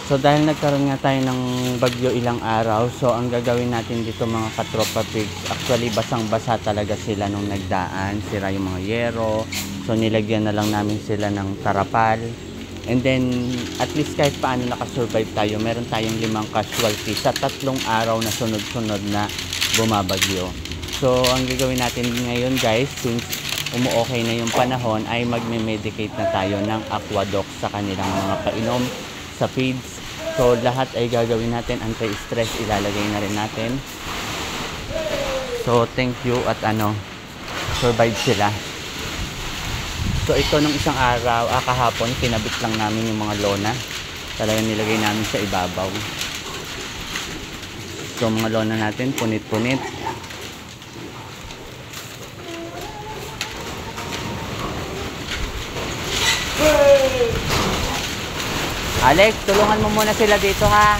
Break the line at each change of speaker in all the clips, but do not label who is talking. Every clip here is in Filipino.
So dahil nagkaroon nga tayo ng bagyo ilang araw, so ang gagawin natin dito mga katropa pigs, actually basang-basa talaga sila nung nagdaan, sira yung mga yero. So nilagyan na lang namin sila ng tarapal. And then at least kahit paano nakasurvive tayo, meron tayong 5 casualty sa 3 araw na sunod-sunod na bumabagyo. So ang gagawin natin ngayon guys, since umuokay na yung panahon, ay magme-medicate na tayo ng Aquadox sa kanilang mga painom, sa feeds. So lahat ay gagawin natin, anti-stress ilalagay na rin natin. So thank you at survive sila. So ito nung isang araw, kahapon, kinabit lang namin yung mga lona. Talagang nilagay namin sa ibabaw. So mga lona natin, punit-punit. Alex, tulungan mo muna sila dito ha.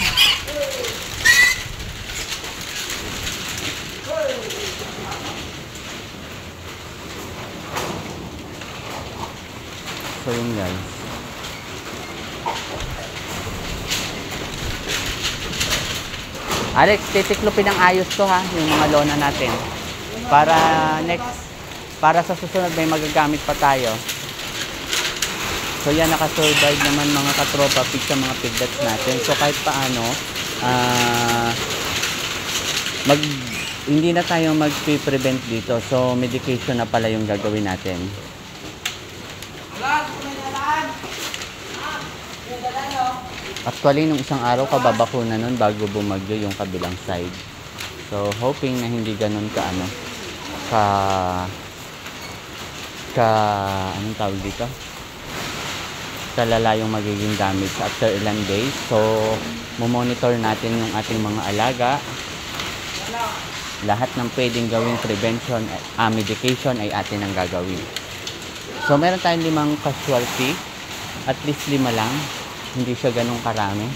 So yun guys. Alex, titiklopin ng ayos to ha, yung mga lona natin. Para sa susunod may magagamit pa tayo. So yan, nakasurvive naman mga katropa pig sa mga piglets natin. So kahit paano, hindi na tayo mag-prevent dito. So medication na pala yung gagawin natin. Actually, nung isang araw kababakuna nun bago bumagyo yung kabilang side. So hoping na hindi ganun anong tawag dito? Talala yung magiging damage after ilang days. So monitor natin yung ating mga alaga. Lahat ng pwedeng gawing prevention, medication ay atin ang gagawin. So meron tayong 5 casualty, at least 5 lang, hindi siya ganun karami.